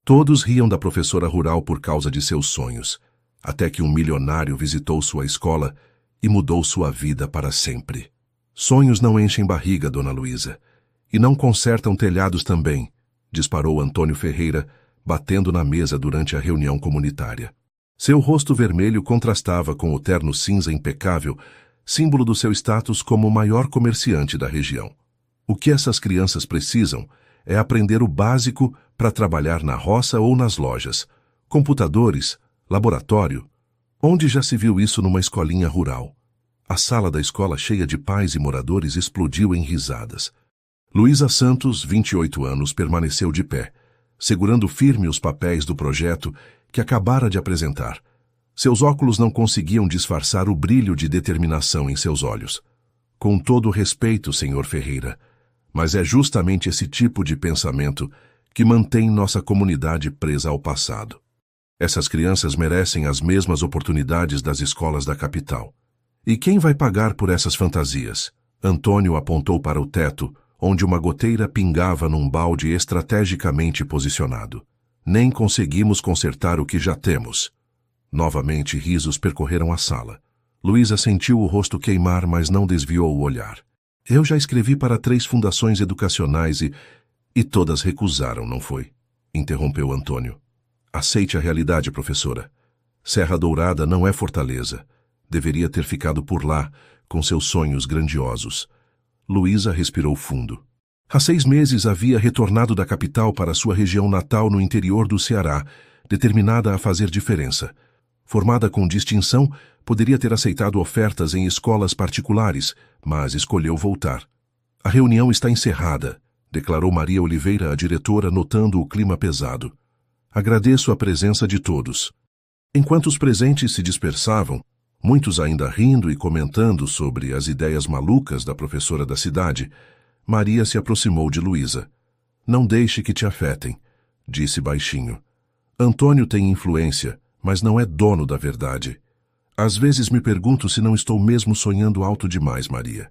Todos riam da professora rural por causa de seus sonhos, até que um milionário visitou sua escola e mudou sua vida para sempre. Sonhos não enchem barriga, Dona Luísa, e não consertam telhados também, disparou Antônio Ferreira, batendo na mesa durante a reunião comunitária. Seu rosto vermelho contrastava com o terno cinza impecável, símbolo do seu status como o maior comerciante da região. O que essas crianças precisam é aprender o básico para trabalhar na roça ou nas lojas. Computadores, laboratório. Onde já se viu isso numa escolinha rural? A sala da escola, cheia de pais e moradores, explodiu em risadas. Luísa Santos, 28 anos, permaneceu de pé, segurando firme os papéis do projeto que acabara de apresentar. Seus óculos não conseguiam disfarçar o brilho de determinação em seus olhos. Com todo o respeito, Sr. Ferreira, mas é justamente esse tipo de pensamento que mantém nossa comunidade presa ao passado. Essas crianças merecem as mesmas oportunidades das escolas da capital. E quem vai pagar por essas fantasias? Antônio apontou para o teto, onde uma goteira pingava num balde estrategicamente posicionado. Nem conseguimos consertar o que já temos. Novamente, risos percorreram a sala. Luísa sentiu o rosto queimar, mas não desviou o olhar. Eu já escrevi para 3 fundações educacionais e todas recusaram, não foi? Interrompeu Antônio. Aceite a realidade, professora. Serra Dourada não é Fortaleza. Deveria ter ficado por lá, com seus sonhos grandiosos. Luísa respirou fundo. Há 6 meses havia retornado da capital para sua região natal no interior do Ceará, determinada a fazer diferença. Formada com distinção, poderia ter aceitado ofertas em escolas particulares, mas escolheu voltar. A reunião está encerrada, declarou Maria Oliveira, a diretora, notando o clima pesado. Agradeço a presença de todos. Enquanto os presentes se dispersavam, muitos ainda rindo e comentando sobre as ideias malucas da professora da cidade, Maria se aproximou de Luísa. Não deixe que te afetem, disse baixinho. Antônio tem influência, mas não é dono da verdade. Às vezes me pergunto se não estou mesmo sonhando alto demais, Maria.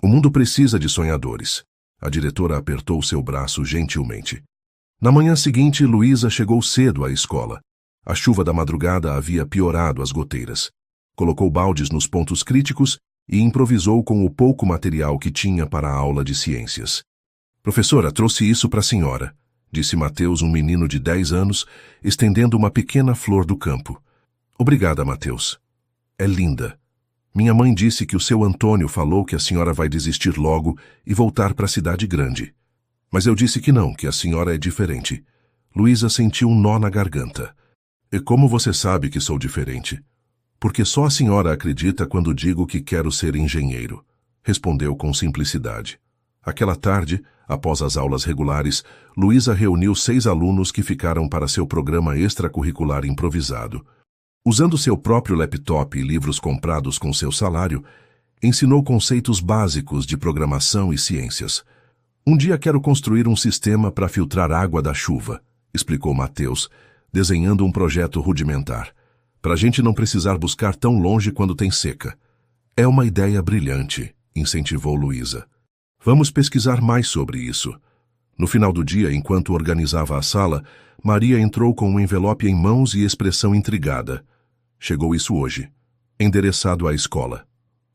O mundo precisa de sonhadores. A diretora apertou seu braço gentilmente. Na manhã seguinte, Luísa chegou cedo à escola. A chuva da madrugada havia piorado as goteiras. Colocou baldes nos pontos críticos e improvisou com o pouco material que tinha para a aula de ciências. Professora, trouxe isso para a senhora, disse Mateus, um menino de 10 anos, estendendo uma pequena flor do campo. Obrigada, Mateus. É linda. Minha mãe disse que o seu Antônio falou que a senhora vai desistir logo e voltar para a cidade grande. Mas eu disse que não, que a senhora é diferente. Luísa sentiu um nó na garganta. E como você sabe que sou diferente? Porque só a senhora acredita quando digo que quero ser engenheiro, respondeu com simplicidade. Aquela tarde, após as aulas regulares, Luísa reuniu 6 alunos que ficaram para seu programa extracurricular improvisado. Usando seu próprio laptop e livros comprados com seu salário, ensinou conceitos básicos de programação e ciências. Um dia quero construir um sistema para filtrar água da chuva, explicou Mateus, desenhando um projeto rudimentar, para a gente não precisar buscar tão longe quando tem seca. É uma ideia brilhante, incentivou Luísa. Vamos pesquisar mais sobre isso. No final do dia, enquanto organizava a sala, Maria entrou com um envelope em mãos e expressão intrigada. Chegou isso hoje, endereçado à escola.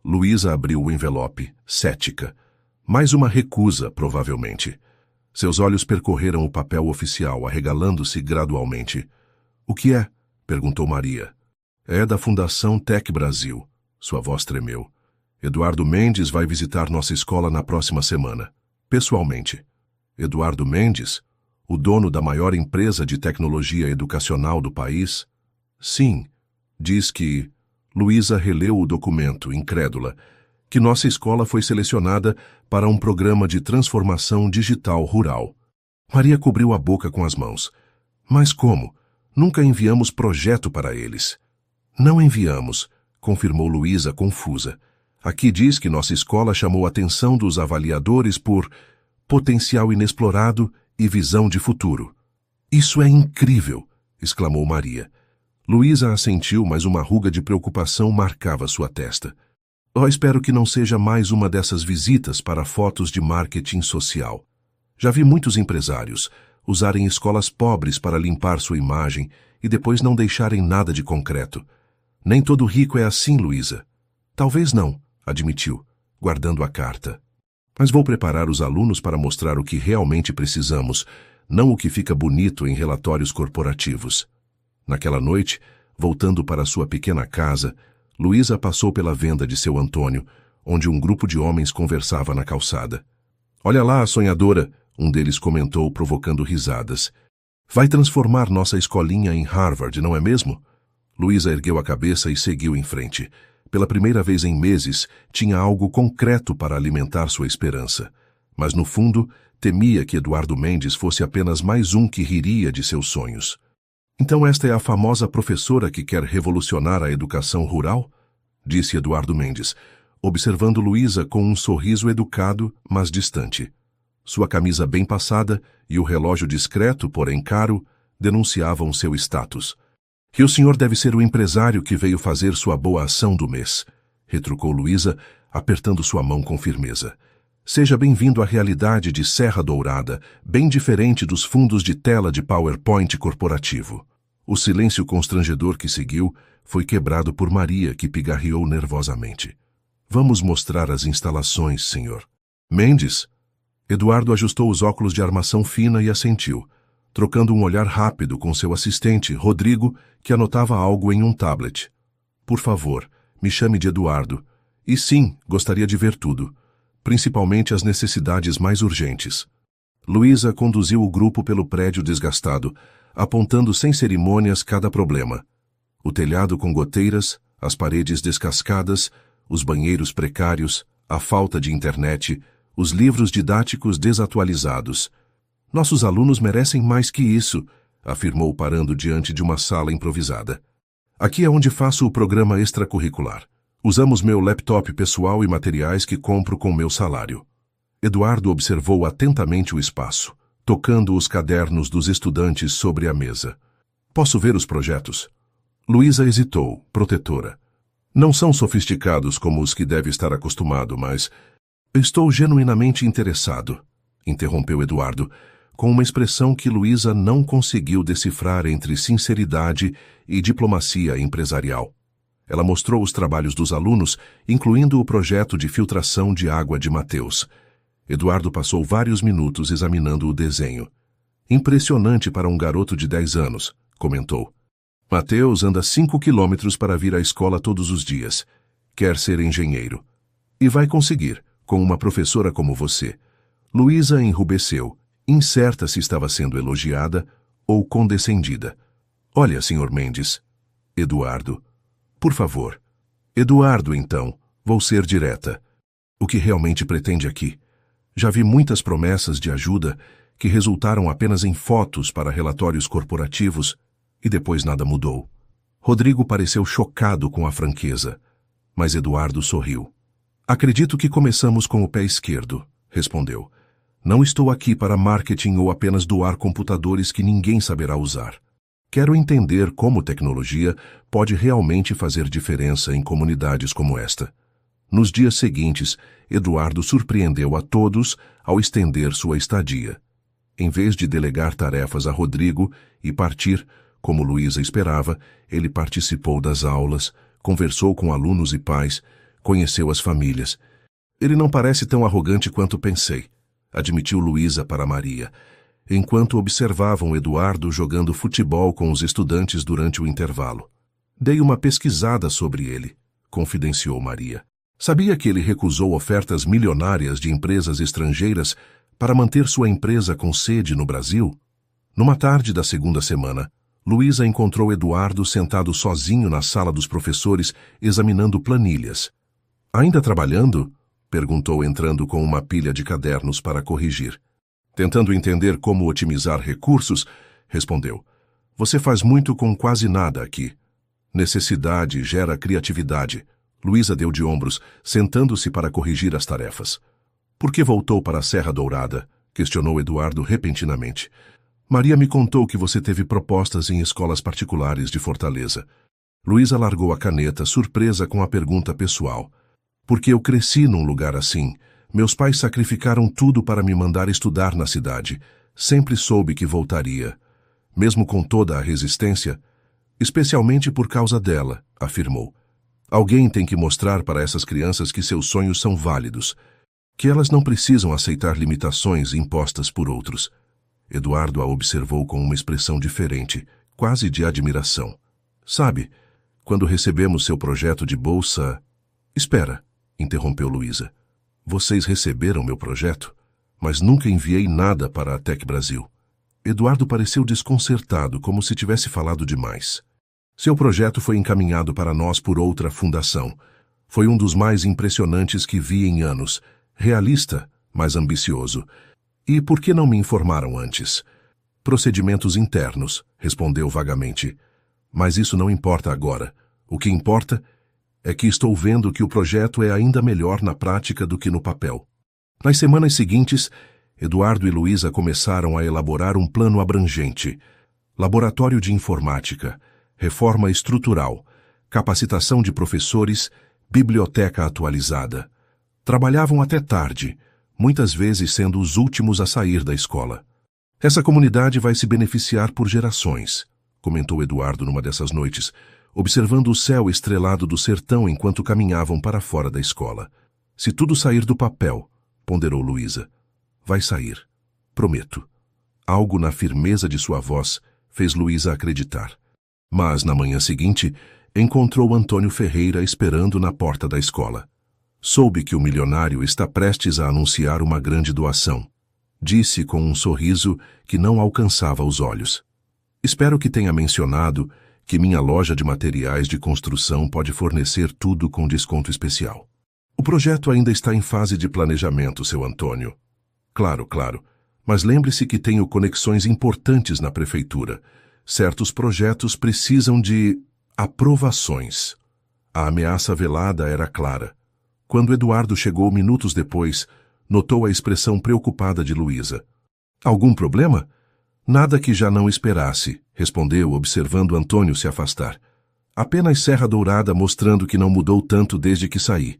Luísa abriu o envelope, cética. Mais uma recusa, provavelmente. Seus olhos percorreram o papel oficial, arregalando-se gradualmente. O que é? Perguntou Maria. É da Fundação Tec Brasil. Sua voz tremeu. Eduardo Mendes vai visitar nossa escola na próxima semana. Pessoalmente. Eduardo Mendes? O dono da maior empresa de tecnologia educacional do país? Sim. Diz que... Luísa releu o documento, incrédula, que nossa escola foi selecionada para um programa de transformação digital rural. Maria cobriu a boca com as mãos. Mas como? Nunca enviamos projeto para eles. Não enviamos, confirmou Luísa confusa. Aqui diz que nossa escola chamou a atenção dos avaliadores por potencial inexplorado e visão de futuro. Isso é incrível, exclamou Maria. Luísa assentiu, mas uma ruga de preocupação marcava sua testa. Espero que não seja mais uma dessas visitas para fotos de marketing social. Já vi muitos empresários. usarem escolas pobres para limpar sua imagem e depois não deixarem nada de concreto. Nem todo rico é assim, Luísa. Talvez não, admitiu, guardando a carta. Mas vou preparar os alunos para mostrar o que realmente precisamos, não o que fica bonito em relatórios corporativos. Naquela noite, voltando para sua pequena casa, Luísa passou pela venda de seu Antônio, onde um grupo de homens conversava na calçada. Olha lá, a sonhadora, um deles comentou, provocando risadas. Vai transformar nossa escolinha em Harvard, não é mesmo? Luísa ergueu a cabeça e seguiu em frente. Pela primeira vez em meses, tinha algo concreto para alimentar sua esperança. Mas, no fundo, temia que Eduardo Mendes fosse apenas mais um que riria de seus sonhos. Então esta é a famosa professora que quer revolucionar a educação rural? Disse Eduardo Mendes, observando Luísa com um sorriso educado, mas distante. Sua camisa bem passada e o relógio discreto, porém caro, denunciavam seu status. E o senhor deve ser o empresário que veio fazer sua boa ação do mês, retrucou Luísa, apertando sua mão com firmeza. Seja bem-vindo à realidade de Serra Dourada, bem diferente dos fundos de tela de PowerPoint corporativo. O silêncio constrangedor que seguiu foi quebrado por Maria, que pigarreou nervosamente. Vamos mostrar as instalações, senhor. Mendes? Eduardo ajustou os óculos de armação fina e assentiu, trocando um olhar rápido com seu assistente, Rodrigo, que anotava algo em um tablet. Por favor, me chame de Eduardo. E sim, gostaria de ver tudo, principalmente as necessidades mais urgentes. Luísa conduziu o grupo pelo prédio desgastado, apontando sem cerimônias cada problema. O telhado com goteiras, as paredes descascadas, os banheiros precários, a falta de internet, os livros didáticos desatualizados. Nossos alunos merecem mais que isso, afirmou parando diante de uma sala improvisada. Aqui é onde faço o programa extracurricular. Usamos meu laptop pessoal e materiais que compro com meu salário. Eduardo observou atentamente o espaço, tocando os cadernos dos estudantes sobre a mesa. Posso ver os projetos? Luísa hesitou, protetora. Não são sofisticados como os que deve estar acostumado, mas... Estou genuinamente interessado, interrompeu Eduardo, com uma expressão que Luísa não conseguiu decifrar entre sinceridade e diplomacia empresarial. Ela mostrou os trabalhos dos alunos, incluindo o projeto de filtração de água de Mateus. Eduardo passou vários minutos examinando o desenho. Impressionante para um garoto de 10 anos, comentou. Mateus anda 5 quilômetros para vir à escola todos os dias. Quer ser engenheiro. E vai conseguir, com uma professora como você. Luísa enrubesceu, incerta se estava sendo elogiada ou condescendida. Olha, Sr. Mendes. Eduardo. Por favor. Eduardo, então. Vou ser direta. O que realmente pretende aqui? Já vi muitas promessas de ajuda que resultaram apenas em fotos para relatórios corporativos e depois nada mudou. Rodrigo pareceu chocado com a franqueza, mas Eduardo sorriu. Acredito que começamos com o pé esquerdo, respondeu. Não estou aqui para marketing ou apenas doar computadores que ninguém saberá usar. Quero entender como tecnologia pode realmente fazer diferença em comunidades como esta. Nos dias seguintes, Eduardo surpreendeu a todos ao estender sua estadia. Em vez de delegar tarefas a Rodrigo e partir, como Luísa esperava, ele participou das aulas, conversou com alunos e pais, conheceu as famílias. Ele não parece tão arrogante quanto pensei, admitiu Luísa para Maria, enquanto observavam Eduardo jogando futebol com os estudantes durante o intervalo. Dei uma pesquisada sobre ele, confidenciou Maria. Sabia que ele recusou ofertas milionárias de empresas estrangeiras para manter sua empresa com sede no Brasil? Numa tarde da segunda semana, Luísa encontrou Eduardo sentado sozinho na sala dos professores, examinando planilhas. Ainda trabalhando? Perguntou, entrando com uma pilha de cadernos para corrigir. Tentando entender como otimizar recursos, respondeu. Você faz muito com quase nada aqui. Necessidade gera criatividade. Luísa deu de ombros, sentando-se para corrigir as tarefas. Por que voltou para a Serra Dourada? Questionou Eduardo repentinamente. Maria me contou que você teve propostas em escolas particulares de Fortaleza. Luísa largou a caneta, surpresa com a pergunta pessoal. Porque eu cresci num lugar assim. Meus pais sacrificaram tudo para me mandar estudar na cidade. Sempre soube que voltaria, mesmo com toda a resistência, especialmente por causa dela, afirmou. Alguém tem que mostrar para essas crianças que seus sonhos são válidos, que elas não precisam aceitar limitações impostas por outros. Eduardo a observou com uma expressão diferente, quase de admiração. Sabe, quando recebemos seu projeto de bolsa... Espera, interrompeu Luísa. Vocês receberam meu projeto? Mas nunca enviei nada para a Tec Brasil. Eduardo pareceu desconcertado, como se tivesse falado demais. Seu projeto foi encaminhado para nós por outra fundação. Foi um dos mais impressionantes que vi em anos. Realista, mas ambicioso. E por que não me informaram antes? Procedimentos internos, respondeu vagamente. Mas isso não importa agora. O que importa é que estou vendo que o projeto é ainda melhor na prática do que no papel. Nas semanas seguintes, Eduardo e Luísa começaram a elaborar um plano abrangente. Laboratório de informática, reforma estrutural, capacitação de professores, biblioteca atualizada. Trabalhavam até tarde, muitas vezes sendo os últimos a sair da escola. Essa comunidade vai se beneficiar por gerações, comentou Eduardo numa dessas noites, observando o céu estrelado do sertão enquanto caminhavam para fora da escola. Se tudo sair do papel, ponderou Luísa. Vai sair. Prometo. Algo na firmeza de sua voz fez Luísa acreditar. Mas, na manhã seguinte, encontrou Antônio Ferreira esperando na porta da escola. Soube que o milionário está prestes a anunciar uma grande doação. Disse com um sorriso que não alcançava os olhos. Espero que tenha mencionado que minha loja de materiais de construção pode fornecer tudo com desconto especial. O projeto ainda está em fase de planejamento, seu Antônio. Claro, mas lembre-se que tenho conexões importantes na prefeitura. Certos projetos precisam de aprovações. A ameaça velada era clara. Quando Eduardo chegou minutos depois, notou a expressão preocupada de Luísa. Algum problema? Nada que já não esperasse, respondeu, observando Antônio se afastar. Apenas Serra Dourada mostrando que não mudou tanto desde que saí.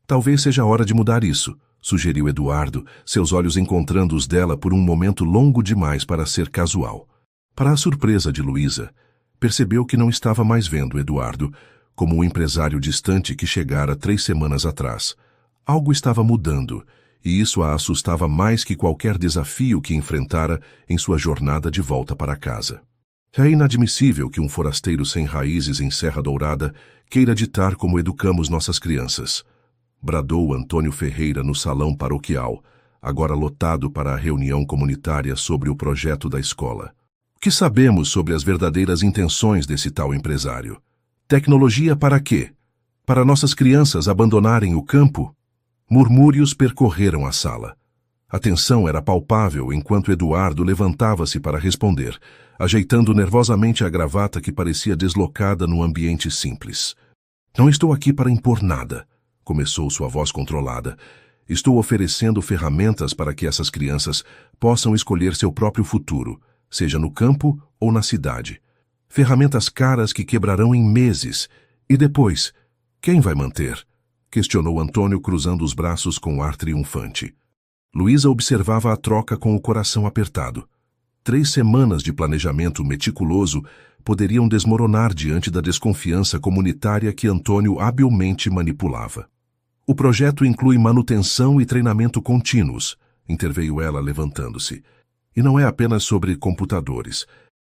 Talvez seja hora de mudar isso, sugeriu Eduardo, seus olhos encontrando os dela por um momento longo demais para ser casual. Para a surpresa de Luísa, percebeu que não estava mais vendo Eduardo, como o empresário distante que chegara 3 semanas atrás. Algo estava mudando, e isso a assustava mais que qualquer desafio que enfrentara em sua jornada de volta para casa. É inadmissível que um forasteiro sem raízes em Serra Dourada queira ditar como educamos nossas crianças, bradou Antônio Ferreira no salão paroquial, agora lotado para a reunião comunitária sobre o projeto da escola. O que sabemos sobre as verdadeiras intenções desse tal empresário? Tecnologia para quê? Para nossas crianças abandonarem o campo? Murmúrios percorreram a sala. A tensão era palpável enquanto Eduardo levantava-se para responder, ajeitando nervosamente a gravata que parecia deslocada num ambiente simples. Não estou aqui para impor nada, começou sua voz controlada. Estou oferecendo ferramentas para que essas crianças possam escolher seu próprio futuro, seja no campo ou na cidade. Ferramentas caras que quebrarão em meses. E depois, quem vai manter? Questionou Antônio, cruzando os braços com ar triunfante. Luísa observava a troca com o coração apertado. 3 semanas de planejamento meticuloso poderiam desmoronar diante da desconfiança comunitária que Antônio habilmente manipulava. O projeto inclui manutenção e treinamento contínuos, interveio ela levantando-se. E não é apenas sobre computadores.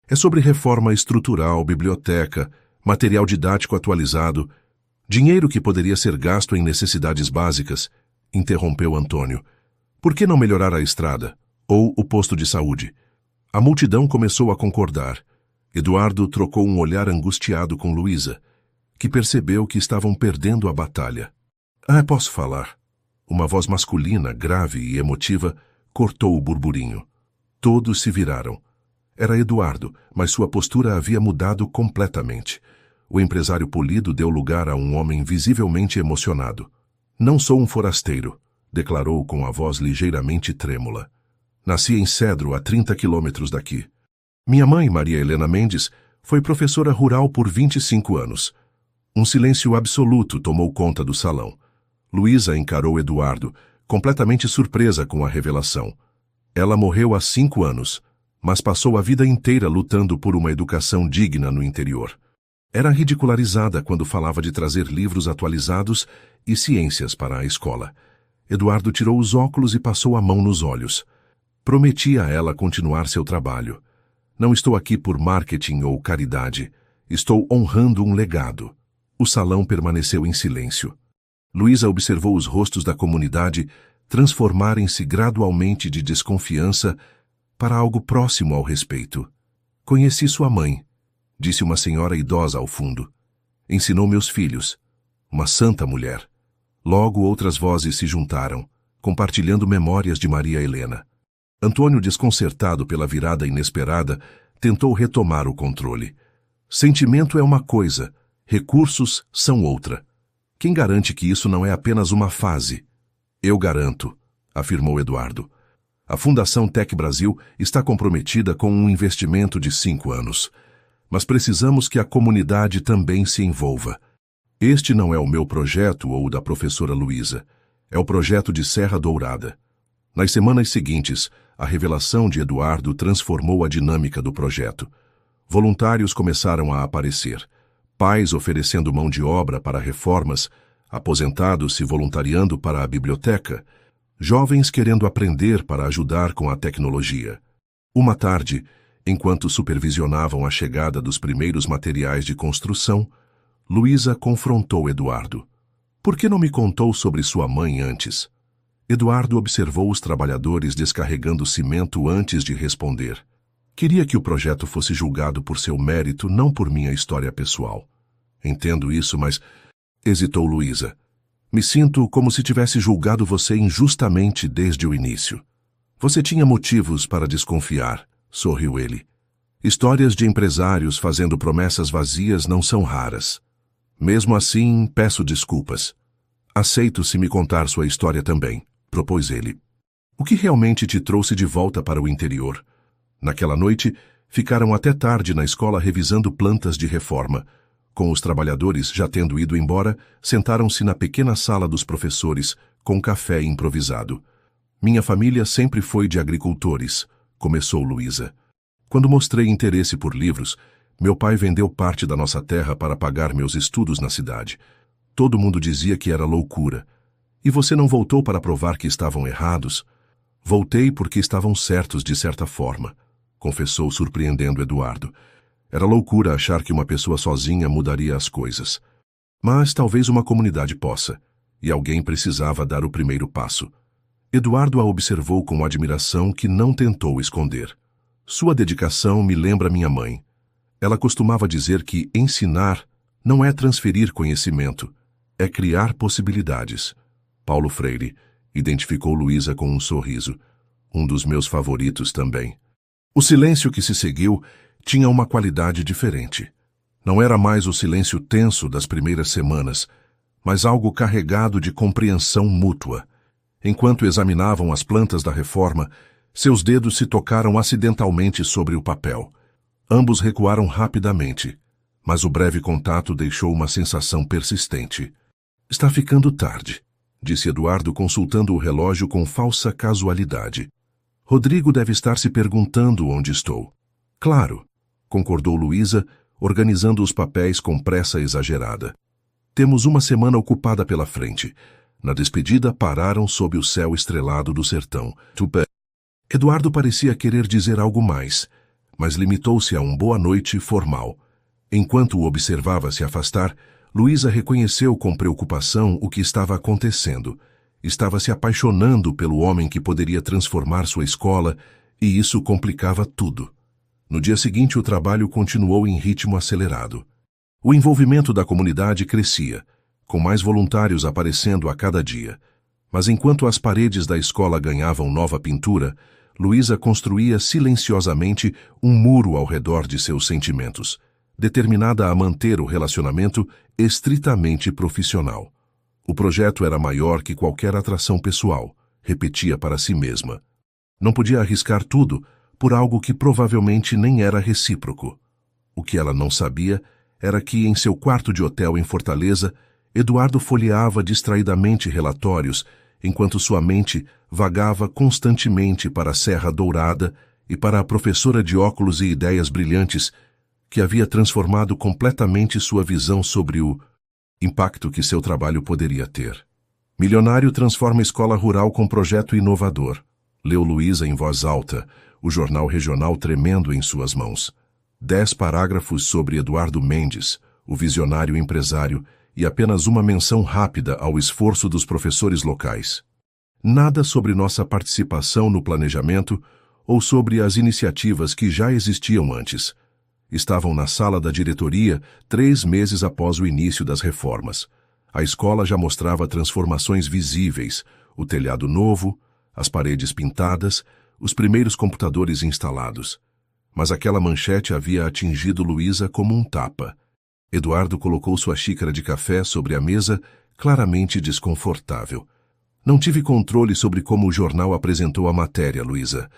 É sobre reforma estrutural, biblioteca, material didático atualizado, dinheiro que poderia ser gasto em necessidades básicas, interrompeu Antônio. Por que não melhorar a estrada? Ou o posto de saúde? A multidão começou a concordar. Eduardo trocou um olhar angustiado com Luísa, que percebeu que estavam perdendo a batalha. Posso falar. Uma voz masculina, grave e emotiva, cortou o burburinho. Todos se viraram. Era Eduardo, mas sua postura havia mudado completamente. O empresário polido deu lugar a um homem visivelmente emocionado. Não sou um forasteiro, declarou com a voz ligeiramente trêmula. Nasci em Cedro, a 30 quilômetros daqui. Minha mãe, Maria Helena Mendes, foi professora rural por 25 anos. Um silêncio absoluto tomou conta do salão. Luísa encarou Eduardo, completamente surpresa com a revelação. Ela morreu há 5 anos, mas passou a vida inteira lutando por uma educação digna no interior. Era ridicularizada quando falava de trazer livros atualizados e ciências para a escola. Eduardo tirou os óculos e passou a mão nos olhos. Prometi a ela continuar seu trabalho. Não estou aqui por marketing ou caridade. Estou honrando um legado. O salão permaneceu em silêncio. Luísa observou os rostos da comunidade transformarem-se gradualmente de desconfiança para algo próximo ao respeito. Conheci sua mãe, disse uma senhora idosa ao fundo. Ensinou meus filhos. Uma santa mulher. Logo outras vozes se juntaram, compartilhando memórias de Maria Helena. Antônio, desconcertado pela virada inesperada, tentou retomar o controle. Sentimento é uma coisa, recursos são outra. Quem garante que isso não é apenas uma fase? Eu garanto, afirmou Eduardo. A Fundação Tec Brasil está comprometida com um investimento de 5 anos. Mas precisamos que a comunidade também se envolva. Este não é o meu projeto ou o da professora Luísa. É o projeto de Serra Dourada. Nas semanas seguintes, a revelação de Eduardo transformou a dinâmica do projeto. Voluntários começaram a aparecer. Pais oferecendo mão de obra para reformas, aposentados se voluntariando para a biblioteca, jovens querendo aprender para ajudar com a tecnologia. Uma tarde, enquanto supervisionavam a chegada dos primeiros materiais de construção, Luísa confrontou Eduardo. Por que não me contou sobre sua mãe antes? Eduardo observou os trabalhadores descarregando cimento antes de responder. Queria que o projeto fosse julgado por seu mérito, não por minha história pessoal. Entendo isso, mas... Hesitou Luísa. Me sinto como se tivesse julgado você injustamente desde o início. Você tinha motivos para desconfiar, sorriu ele. Histórias de empresários fazendo promessas vazias não são raras. Mesmo assim, peço desculpas. Aceito se me contar sua história também, propôs ele. O que realmente te trouxe de volta para o interior? Naquela noite, ficaram até tarde na escola revisando plantas de reforma. Com os trabalhadores já tendo ido embora, sentaram-se na pequena sala dos professores, com café improvisado. Minha família sempre foi de agricultores, começou Luísa. Quando mostrei interesse por livros, meu pai vendeu parte da nossa terra para pagar meus estudos na cidade. Todo mundo dizia que era loucura. E você não voltou para provar que estavam errados? Voltei porque estavam certos de certa forma, confessou surpreendendo Eduardo. Era loucura achar que uma pessoa sozinha mudaria as coisas. Mas talvez uma comunidade possa, e alguém precisava dar o primeiro passo. Eduardo a observou com admiração que não tentou esconder. Sua dedicação me lembra minha mãe. Ela costumava dizer que ensinar não é transferir conhecimento, é criar possibilidades. Paulo Freire, identificou Luísa com um sorriso. Um dos meus favoritos também. O silêncio que se seguiu tinha uma qualidade diferente. Não era mais o silêncio tenso das primeiras semanas, mas algo carregado de compreensão mútua. Enquanto examinavam as plantas da reforma, seus dedos se tocaram acidentalmente sobre o papel. Ambos recuaram rapidamente, mas o breve contato deixou uma sensação persistente. Está ficando tarde, disse Eduardo consultando o relógio com falsa casualidade. Rodrigo deve estar se perguntando onde estou. Claro, concordou Luísa, organizando os papéis com pressa exagerada. Temos uma semana ocupada pela frente. Na despedida, pararam sob o céu estrelado do sertão. Tupé. Eduardo parecia querer dizer algo mais, mas limitou-se a um boa noite formal. Enquanto o observava se afastar, Luísa reconheceu com preocupação o que estava acontecendo. Estava se apaixonando pelo homem que poderia transformar sua escola, e isso complicava tudo. No dia seguinte, o trabalho continuou em ritmo acelerado. O envolvimento da comunidade crescia, com mais voluntários aparecendo a cada dia. Mas enquanto as paredes da escola ganhavam nova pintura, Luísa construía silenciosamente um muro ao redor de seus sentimentos, determinada a manter o relacionamento estritamente profissional. O projeto era maior que qualquer atração pessoal, repetia para si mesma. Não podia arriscar tudo por algo que provavelmente nem era recíproco. O que ela não sabia era que, em seu quarto de hotel em Fortaleza, Eduardo folheava distraidamente relatórios enquanto sua mente vagava constantemente para a Serra Dourada e para a professora de óculos e ideias brilhantes que havia transformado completamente sua visão sobre o impacto que seu trabalho poderia ter. Milionário transforma escola rural com projeto inovador. Leu Luísa em voz alta, o jornal regional tremendo em suas mãos. 10 parágrafos sobre Eduardo Mendes, o visionário empresário, e apenas uma menção rápida ao esforço dos professores locais. Nada sobre nossa participação no planejamento ou sobre as iniciativas que já existiam antes. Estavam na sala da diretoria 3 meses após o início das reformas. A escola já mostrava transformações visíveis, o telhado novo, as paredes pintadas, os primeiros computadores instalados. Mas aquela manchete havia atingido Luísa como um tapa. Eduardo colocou sua xícara de café sobre a mesa, claramente desconfortável. Não tive controle sobre como o jornal apresentou a matéria, Luísa.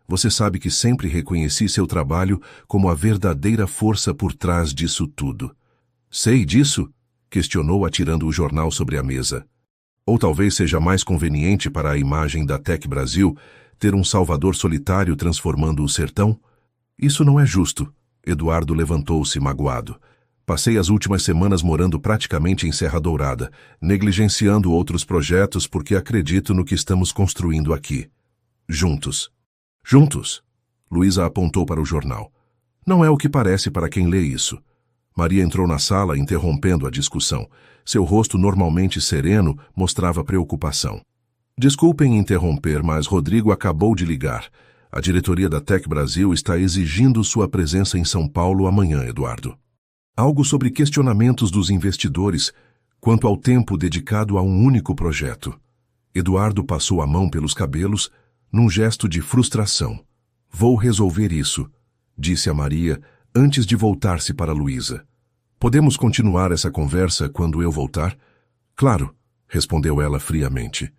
Você sabe que sempre reconheci seu trabalho como a verdadeira força por trás disso tudo. Sei disso? Questionou, atirando o jornal sobre a mesa. Ou talvez seja mais conveniente para a imagem da Tec Brasil ter um salvador solitário transformando o sertão? Isso não é justo. Eduardo levantou-se magoado. Passei as últimas semanas morando praticamente em Serra Dourada, negligenciando outros projetos porque acredito no que estamos construindo aqui. Juntos. Juntos? Luísa apontou para o jornal. Não é o que parece para quem lê isso. Maria entrou na sala, interrompendo a discussão. Seu rosto, normalmente sereno, mostrava preocupação. Desculpem interromper, mas Rodrigo acabou de ligar. A diretoria da Tec Brasil está exigindo sua presença em São Paulo amanhã, Eduardo. Algo sobre questionamentos dos investidores quanto ao tempo dedicado a um único projeto. Eduardo passou a mão pelos cabelos, num gesto de frustração. Vou resolver isso, disse a Maria, antes de voltar-se para Luísa. Podemos continuar essa conversa quando eu voltar? Claro, respondeu ela friamente.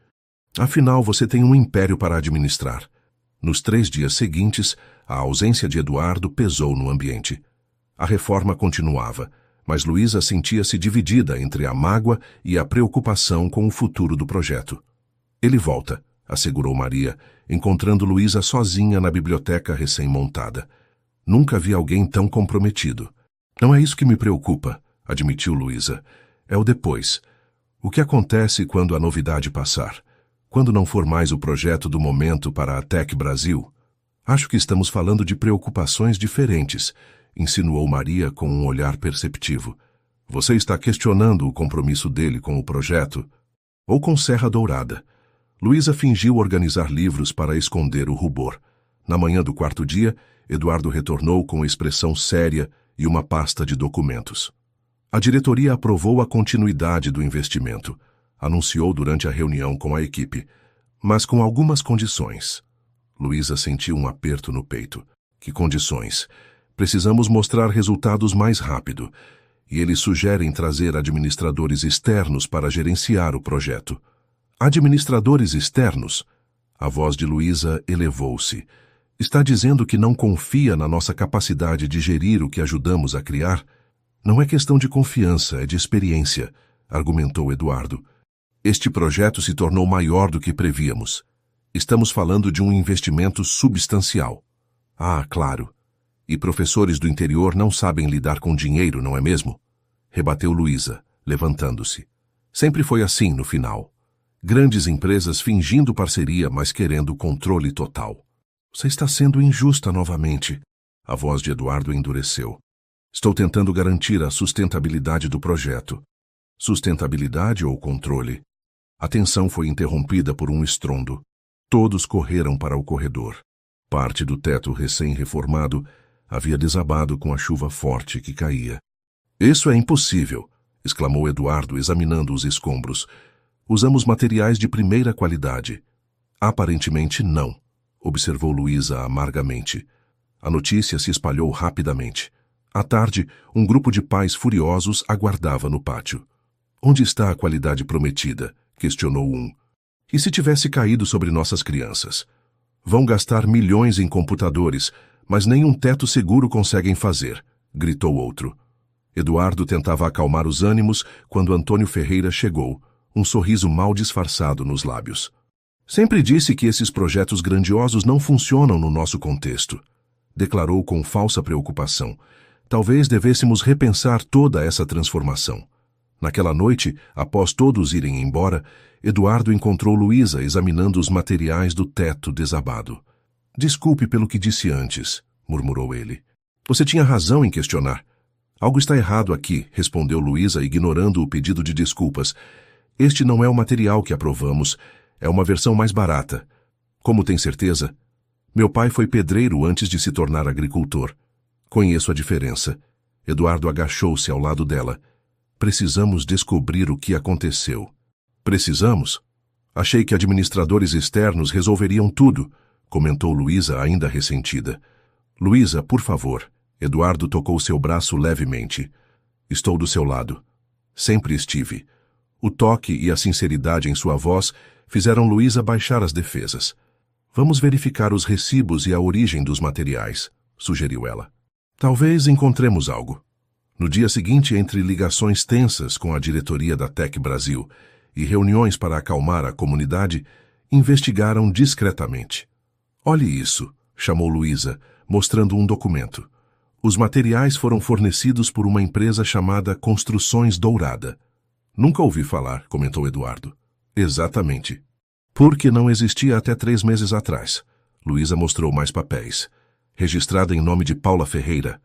Afinal, você tem um império para administrar. Nos 3 dias seguintes, a ausência de Eduardo pesou no ambiente. A reforma continuava, mas Luísa sentia-se dividida entre a mágoa e a preocupação com o futuro do projeto. Ele volta, assegurou Maria, encontrando Luísa sozinha na biblioteca recém-montada. Nunca vi alguém tão comprometido. Não é isso que me preocupa, admitiu Luísa. É o depois. O que acontece quando a novidade passar? Quando não for mais o projeto do momento para a Tec Brasil? Acho que estamos falando de preocupações diferentes, insinuou Maria com um olhar perceptivo. Você está questionando o compromisso dele com o projeto? Ou com Serra Dourada? Luísa fingiu organizar livros para esconder o rubor. Na manhã do 4º dia, Eduardo retornou com expressão séria e uma pasta de documentos. A diretoria aprovou a continuidade do investimento, anunciou durante a reunião com a equipe, mas com algumas condições. Luísa sentiu um aperto no peito. Que condições? Precisamos mostrar resultados mais rápido, e eles sugerem trazer administradores externos para gerenciar o projeto. Administradores externos? A voz de Luísa elevou-se. Está dizendo que não confia na nossa capacidade de gerir o que ajudamos a criar? Não é questão de confiança, é de experiência, argumentou Eduardo. Este projeto se tornou maior do que prevíamos. Estamos falando de um investimento substancial. Ah, claro. E professores do interior não sabem lidar com dinheiro, não é mesmo? Rebateu Luísa, levantando-se. Sempre foi assim no final. Grandes empresas fingindo parceria, mas querendo controle total. Você está sendo injusta novamente. A voz de Eduardo endureceu. Estou tentando garantir a sustentabilidade do projeto. Sustentabilidade ou controle? A tensão foi interrompida por um estrondo. Todos correram para o corredor. Parte do teto recém-reformado havia desabado com a chuva forte que caía. Isso é impossível, exclamou Eduardo, examinando os escombros. Usamos materiais de primeira qualidade. Aparentemente não, observou Luísa amargamente. A notícia se espalhou rapidamente. À tarde, um grupo de pais furiosos aguardava no pátio. Onde está a qualidade prometida? Questionou um. E se tivesse caído sobre nossas crianças? Vão gastar milhões em computadores, mas nenhum teto seguro conseguem fazer, gritou outro. Eduardo tentava acalmar os ânimos quando Antônio Ferreira chegou, um sorriso mal disfarçado nos lábios. Sempre disse que esses projetos grandiosos não funcionam no nosso contexto, declarou com falsa preocupação. Talvez devêssemos repensar toda essa transformação. Naquela noite, após todos irem embora, Eduardo encontrou Luísa examinando os materiais do teto desabado. Desculpe pelo que disse antes, murmurou ele. Você tinha razão em questionar. Algo está errado aqui, respondeu Luísa, ignorando o pedido de desculpas. Este não é o material que aprovamos, é uma versão mais barata. Como tem certeza? Meu pai foi pedreiro antes de se tornar agricultor. Conheço a diferença. Eduardo agachou-se ao lado dela. Precisamos descobrir o que aconteceu. Precisamos? Achei que administradores externos resolveriam tudo, comentou Luísa, ainda ressentida. Luísa, por favor. Eduardo tocou seu braço levemente. Estou do seu lado. Sempre estive. O toque e a sinceridade em sua voz fizeram Luísa baixar as defesas. Vamos verificar os recibos e a origem dos materiais, sugeriu ela. Talvez encontremos algo. No dia seguinte, entre ligações tensas com a diretoria da Tec Brasil e reuniões para acalmar a comunidade, investigaram discretamente. Olhe isso, chamou Luísa, mostrando um documento. Os materiais foram fornecidos por uma empresa chamada Construções Dourada. Nunca ouvi falar, comentou Eduardo. Exatamente. Porque não existia até 3 meses atrás. Luísa mostrou mais papéis. Registrada em nome de Paula Ferreira.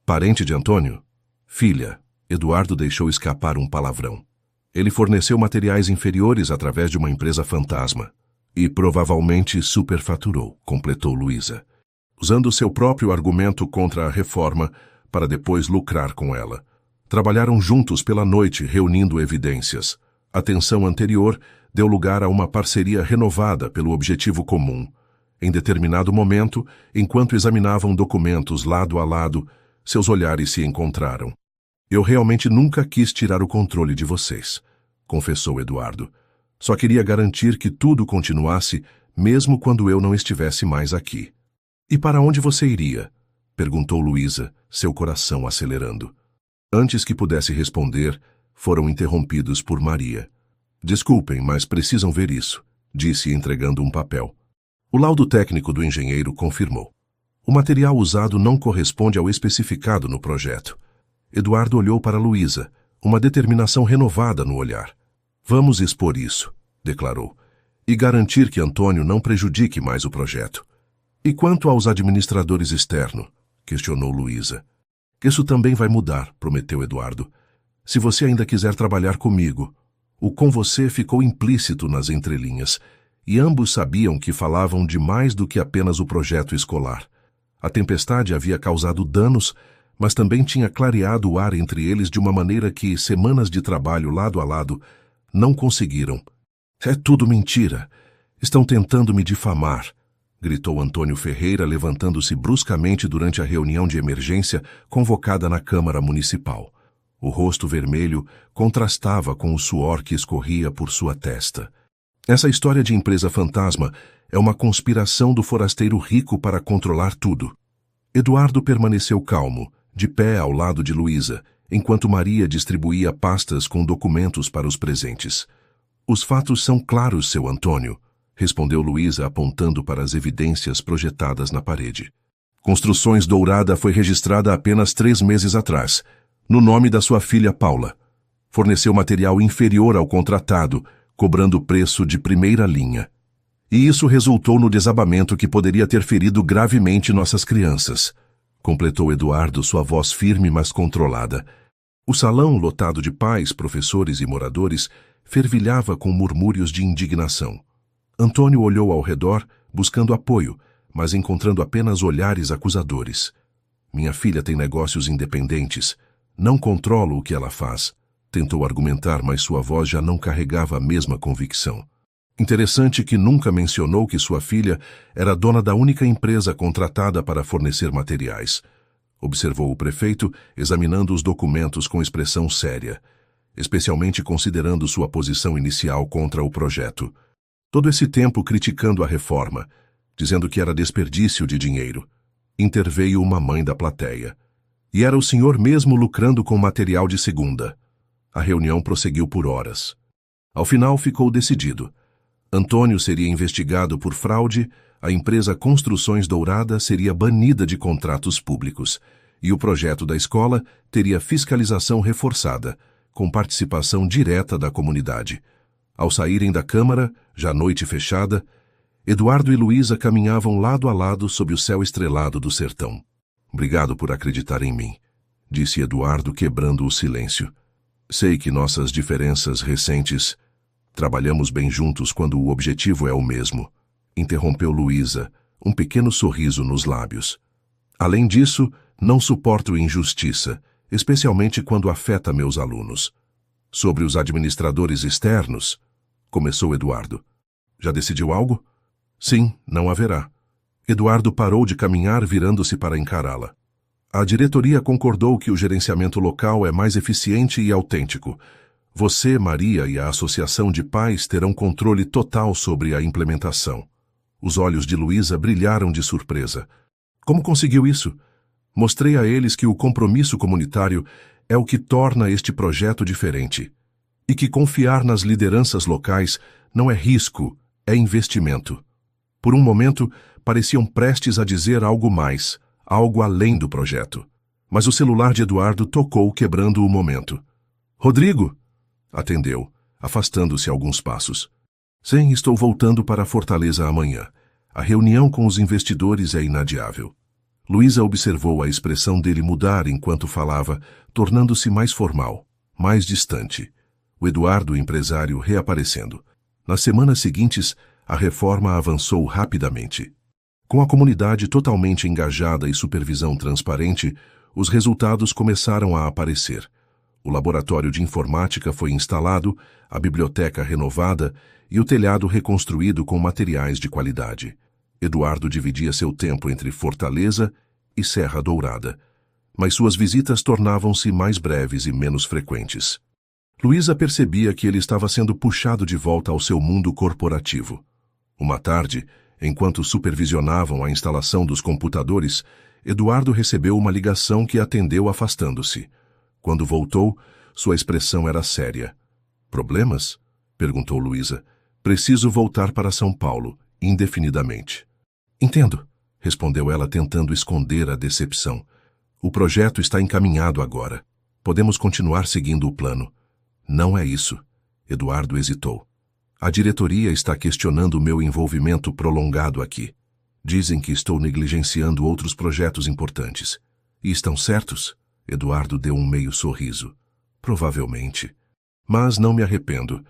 Parente de Antônio? Filha. Eduardo deixou escapar um palavrão. Ele forneceu materiais inferiores através de uma empresa fantasma. E provavelmente superfaturou, completou Luísa, usando seu próprio argumento contra a reforma para depois lucrar com ela. Trabalharam juntos pela noite, reunindo evidências. A tensão anterior deu lugar a uma parceria renovada pelo objetivo comum. Em determinado momento, enquanto examinavam documentos lado a lado, seus olhares se encontraram. Eu realmente nunca quis tirar o controle de vocês, confessou Eduardo. Só queria garantir que tudo continuasse, mesmo quando eu não estivesse mais aqui. E para onde você iria? Perguntou Luísa, seu coração acelerando. Antes que pudesse responder, foram interrompidos por Maria. Desculpem, mas precisam ver isso, disse entregando um papel. O laudo técnico do engenheiro confirmou. O material usado não corresponde ao especificado no projeto. Eduardo olhou para Luísa, uma determinação renovada no olhar. Vamos expor isso, declarou, e garantir que Antônio não prejudique mais o projeto. E quanto aos administradores externos? Questionou Luísa. Isso também vai mudar, prometeu Eduardo. Se você ainda quiser trabalhar comigo. O com você ficou implícito nas entrelinhas, e ambos sabiam que falavam de mais do que apenas o projeto escolar. A tempestade havia causado danos, mas também tinha clareado o ar entre eles de uma maneira que semanas de trabalho lado a lado não conseguiram. É tudo mentira. Estão tentando me difamar, gritou Antônio Ferreira, levantando-se bruscamente durante a reunião de emergência convocada na Câmara Municipal. O rosto vermelho contrastava com o suor que escorria por sua testa. Essa história de empresa fantasma é uma conspiração do forasteiro rico para controlar tudo. Eduardo permaneceu calmo, de pé ao lado de Luísa, enquanto Maria distribuía pastas com documentos para os presentes. Os fatos são claros, seu Antônio, respondeu Luísa apontando para as evidências projetadas na parede. Construções Dourada foi registrada apenas 3 meses atrás, no nome da sua filha Paula. Forneceu material inferior ao contratado, cobrando preço de primeira linha. E isso resultou no desabamento que poderia ter ferido gravemente nossas crianças, completou Eduardo, sua voz firme mas controlada. O salão, lotado de pais, professores e moradores, fervilhava com murmúrios de indignação. Antônio olhou ao redor, buscando apoio, mas encontrando apenas olhares acusadores. Minha filha tem negócios independentes. Não controlo o que ela faz. Tentou argumentar, mas sua voz já não carregava a mesma convicção. Interessante que nunca mencionou que sua filha era dona da única empresa contratada para fornecer materiais. Observou o prefeito, examinando os documentos com expressão séria, especialmente considerando sua posição inicial contra o projeto. Todo esse tempo criticando a reforma, dizendo que era desperdício de dinheiro. Interveio uma mãe da plateia. E era o senhor mesmo lucrando com material de segunda. A reunião prosseguiu por horas. Ao final ficou decidido. Antônio seria investigado por fraude, a empresa Construções Dourada seria banida de contratos públicos e o projeto da escola teria fiscalização reforçada, com participação direta da comunidade. Ao saírem da Câmara, já noite fechada, Eduardo e Luísa caminhavam lado a lado sob o céu estrelado do sertão. Obrigado por acreditar em mim, disse Eduardo, quebrando o silêncio. Sei que nossas diferenças recentes... Trabalhamos bem juntos quando o objetivo é o mesmo, interrompeu Luísa, um pequeno sorriso nos lábios. Além disso, não suporto injustiça, especialmente quando afeta meus alunos. Sobre os administradores externos, começou Eduardo. Já decidiu algo? Sim, não haverá. Eduardo parou de caminhar, virando-se para encará-la. A diretoria concordou que o gerenciamento local é mais eficiente e autêntico. Você, Maria e a Associação de Pais terão controle total sobre a implementação. Os olhos de Luísa brilharam de surpresa. Como conseguiu isso? Mostrei a eles que o compromisso comunitário é o que torna este projeto diferente. E que confiar nas lideranças locais não é risco, é investimento. Por um momento, pareciam prestes a dizer algo mais, algo além do projeto. Mas o celular de Eduardo tocou, quebrando o momento. Rodrigo! Atendeu, afastando-se alguns passos. Sim, estou voltando para a Fortaleza amanhã. A reunião com os investidores é inadiável. Luísa observou a expressão dele mudar enquanto falava, tornando-se mais formal, mais distante. O Eduardo, o empresário, reaparecendo. Nas semanas seguintes, a reforma avançou rapidamente. Com a comunidade totalmente engajada e supervisão transparente, os resultados começaram a aparecer. O laboratório de informática foi instalado, a biblioteca renovada e o telhado reconstruído com materiais de qualidade. Eduardo dividia seu tempo entre Fortaleza e Serra Dourada, mas suas visitas tornavam-se mais breves e menos frequentes. Luísa percebia que ele estava sendo puxado de volta ao seu mundo corporativo. Uma tarde, enquanto supervisionavam a instalação dos computadores, Eduardo recebeu uma ligação que atendeu afastando-se. Quando voltou, sua expressão era séria. Problemas? Perguntou Luísa. Preciso voltar para São Paulo, indefinidamente. Entendo, respondeu ela tentando esconder a decepção. O projeto está encaminhado agora. Podemos continuar seguindo o plano. Não é isso. Eduardo hesitou. A diretoria está questionando o meu envolvimento prolongado aqui. Dizem que estou negligenciando outros projetos importantes. E estão certos? Eduardo deu um meio sorriso. Provavelmente. Mas não me arrependo.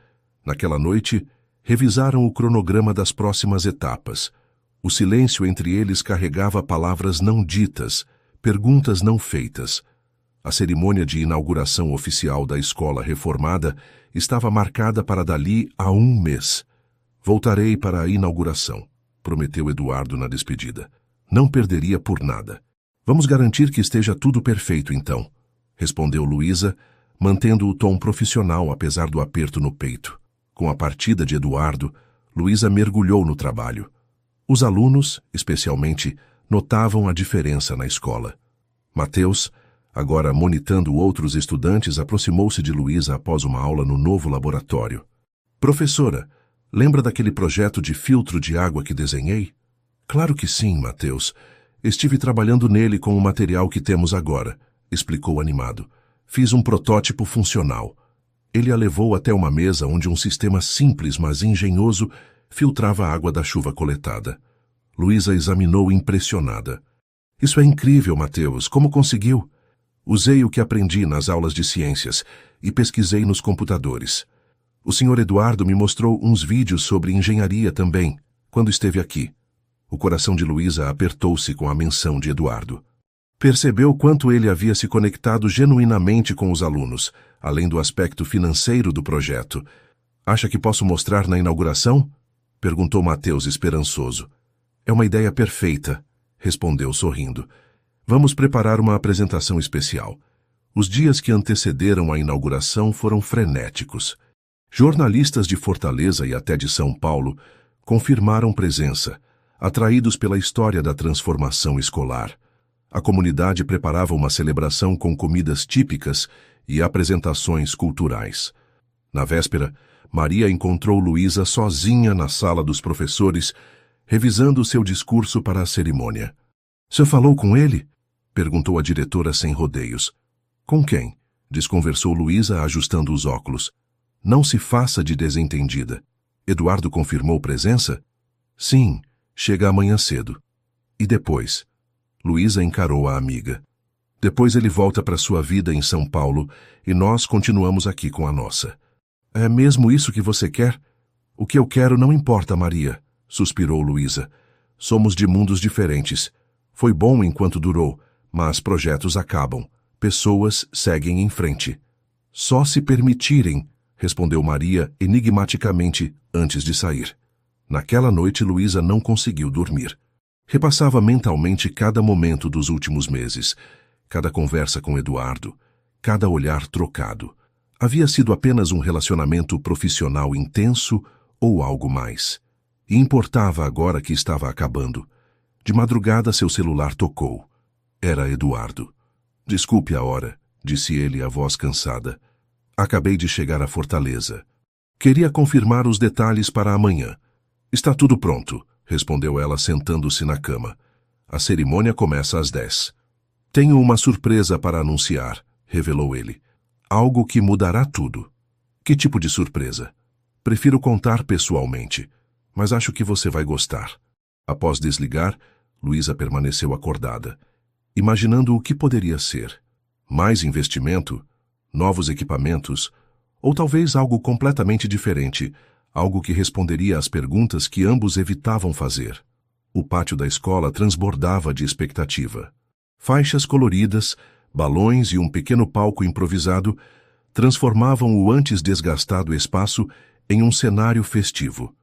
Naquela noite, revisaram o cronograma das próximas etapas. O silêncio entre eles carregava palavras não ditas, perguntas não feitas. A cerimônia de inauguração oficial da escola reformada estava marcada para dali a 1 mês. Voltarei para a inauguração, prometeu Eduardo na despedida. Não perderia por nada. Vamos garantir que esteja tudo perfeito, então, respondeu Luísa, mantendo o tom profissional apesar do aperto no peito. Com a partida de Eduardo, Luísa mergulhou no trabalho. Os alunos, especialmente, notavam a diferença na escola. Mateus, agora monitando outros estudantes, aproximou-se de Luísa após uma aula no novo laboratório. Professora, lembra daquele projeto de filtro de água que desenhei? Claro que sim, Mateus. Estive trabalhando nele com o material que temos agora, explicou animado. Fiz um protótipo funcional. Ele a levou até uma mesa onde um sistema simples, mas engenhoso, filtrava a água da chuva coletada. Luísa examinou impressionada. Isso é incrível, Mateus. Como conseguiu? Usei o que aprendi nas aulas de ciências e pesquisei nos computadores. O Sr. Eduardo me mostrou uns vídeos sobre engenharia também, quando esteve aqui. O coração de Luísa apertou-se com a menção de Eduardo. Percebeu quanto ele havia se conectado genuinamente com os alunos, além do aspecto financeiro do projeto. Acha que posso mostrar na inauguração? Perguntou Mateus esperançoso. É uma ideia perfeita, respondeu sorrindo. Vamos preparar uma apresentação especial. Os dias que antecederam a inauguração foram frenéticos. Jornalistas de Fortaleza e até de São Paulo confirmaram presença, atraídos pela história da transformação escolar. A comunidade preparava uma celebração com comidas típicas e apresentações culturais. Na véspera, Maria encontrou Luísa sozinha na sala dos professores, revisando seu discurso para a cerimônia. "Você falou com ele?" perguntou a diretora sem rodeios. "Com quem?" desconversou Luísa, ajustando os óculos. "Não se faça de desentendida. Eduardo confirmou presença?" "Sim, chega amanhã cedo." "E depois?" Luísa encarou a amiga. "Depois ele volta para sua vida em São Paulo e nós continuamos aqui com a nossa." "É mesmo isso que você quer?" "O que eu quero não importa, Maria", suspirou Luísa. "Somos de mundos diferentes. Foi bom enquanto durou, mas projetos acabam. Pessoas seguem em frente." "Só se permitirem", respondeu Maria enigmaticamente antes de sair. Naquela noite, Luísa não conseguiu dormir. Repassava mentalmente cada momento dos últimos meses, cada conversa com Eduardo, cada olhar trocado. Havia sido apenas um relacionamento profissional intenso ou algo mais? E importava agora que estava acabando. De madrugada, seu celular tocou. Era Eduardo. "Desculpe a hora", disse ele, a voz cansada. "Acabei de chegar à Fortaleza. Queria confirmar os detalhes para amanhã." "Está tudo pronto", respondeu ela, sentando-se na cama. "A cerimônia começa às 10. "Tenho uma surpresa para anunciar", revelou ele. "Algo que mudará tudo." "Que tipo de surpresa?" "Prefiro contar pessoalmente, mas acho que você vai gostar." Após desligar, Luísa permaneceu acordada, imaginando o que poderia ser. Mais investimento? Novos equipamentos? Ou talvez algo completamente diferente, algo que responderia às perguntas que ambos evitavam fazer. O pátio da escola transbordava de expectativa. Faixas coloridas, balões e um pequeno palco improvisado transformavam o antes desgastado espaço em um cenário festivo.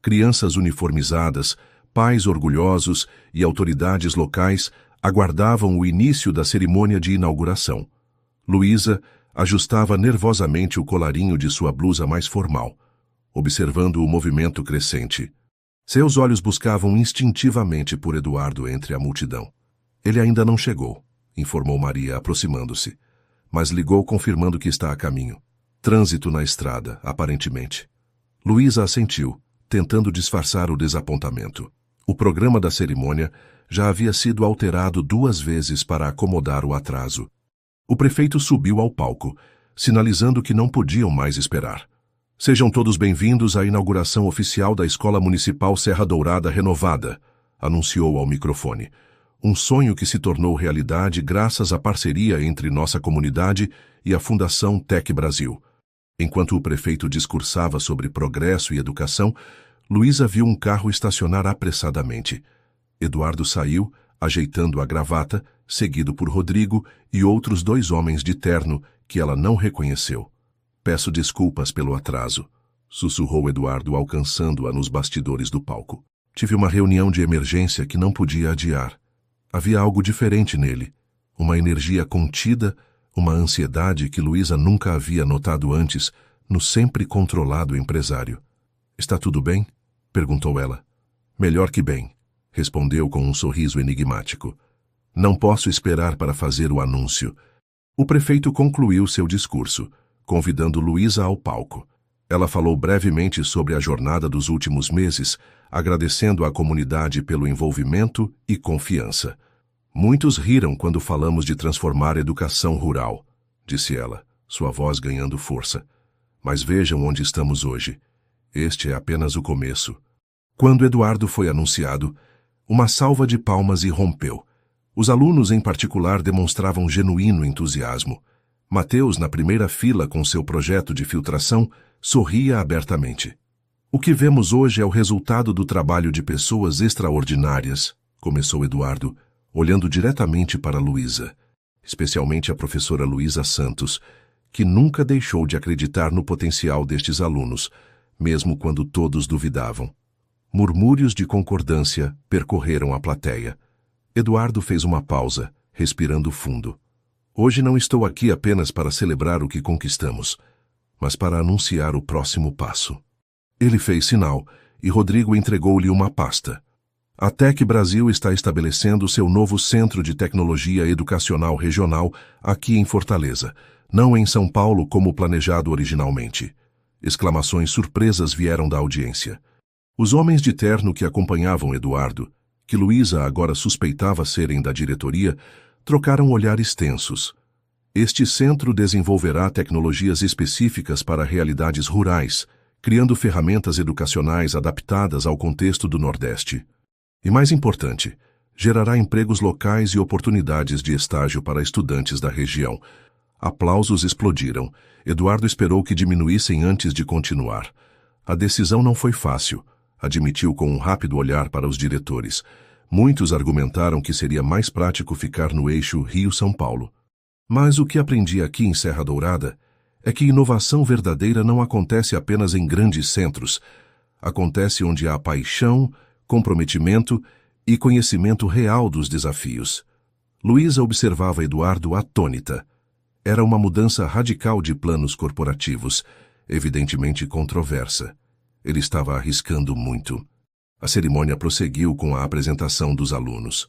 Crianças uniformizadas, pais orgulhosos e autoridades locais aguardavam o início da cerimônia de inauguração. Luísa ajustava nervosamente o colarinho de sua blusa mais formal, observando o movimento crescente. Seus olhos buscavam instintivamente por Eduardo entre a multidão. "Ele ainda não chegou", informou Maria, aproximando-se, mas ligou confirmando que está a caminho. "Trânsito na estrada, aparentemente." Luísa assentiu, tentando disfarçar o desapontamento. O programa da cerimônia já havia sido alterado 2 vezes para acomodar o atraso. O prefeito subiu ao palco, sinalizando que não podiam mais esperar. "Sejam todos bem-vindos à inauguração oficial da Escola Municipal Serra Dourada Renovada", anunciou ao microfone. "Um sonho que se tornou realidade graças à parceria entre nossa comunidade e a Fundação Tec Brasil." Enquanto o prefeito discursava sobre progresso e educação, Luísa viu um carro estacionar apressadamente. Eduardo saiu, ajeitando a gravata, seguido por Rodrigo e outros 2 homens de terno que ela não reconheceu. "Peço desculpas pelo atraso", sussurrou Eduardo, alcançando-a nos bastidores do palco. "Tive uma reunião de emergência que não podia adiar. Havia algo diferente nele, uma energia contida, uma ansiedade que Luísa nunca havia notado antes no sempre controlado empresário." "Está tudo bem?" perguntou ela. "Melhor que bem", respondeu com um sorriso enigmático. "Não posso esperar para fazer o anúncio." O prefeito concluiu seu discurso, convidando Luísa ao palco. Ela falou brevemente sobre a jornada dos últimos meses, agradecendo à comunidade pelo envolvimento e confiança. "Muitos riram quando falamos de transformar a educação rural", disse ela, sua voz ganhando força. "Mas vejam onde estamos hoje. Este é apenas o começo." Quando Eduardo foi anunciado, uma salva de palmas irrompeu. Os alunos, em particular, demonstravam genuíno entusiasmo. Mateus, na primeira fila com seu projeto de filtração, sorria abertamente. "O que vemos hoje é o resultado do trabalho de pessoas extraordinárias", começou Eduardo, olhando diretamente para Luísa, especialmente a professora Luísa Santos, que nunca deixou de acreditar no potencial destes alunos, mesmo quando todos duvidavam. Murmúrios de concordância percorreram a plateia. Eduardo fez uma pausa, respirando fundo. "Hoje não estou aqui apenas para celebrar o que conquistamos, mas para anunciar o próximo passo." Ele fez sinal e Rodrigo entregou-lhe uma pasta. "A Tec Brasil está estabelecendo seu novo Centro de Tecnologia Educacional Regional aqui em Fortaleza, não em São Paulo como planejado originalmente. Exclamações surpresas vieram da audiência. Os homens de terno que acompanhavam Eduardo, que Luísa agora suspeitava serem da diretoria, trocaram olhares tensos. Este centro desenvolverá tecnologias específicas para realidades rurais, criando ferramentas educacionais adaptadas ao contexto do Nordeste. E mais importante, gerará empregos locais e oportunidades de estágio para estudantes da região. Aplausos explodiram. Eduardo esperou que diminuíssem antes de continuar. A decisão não foi fácil, admitiu com um rápido olhar para os diretores. Muitos argumentaram que seria mais prático ficar no eixo Rio-São Paulo. Mas o que aprendi aqui em Serra Dourada é que inovação verdadeira não acontece apenas em grandes centros. Acontece onde há paixão, comprometimento e conhecimento real dos desafios. Luísa observava Eduardo atônita. Era uma mudança radical de planos corporativos, evidentemente controversa. Ele estava arriscando muito. A cerimônia prosseguiu com a apresentação dos alunos.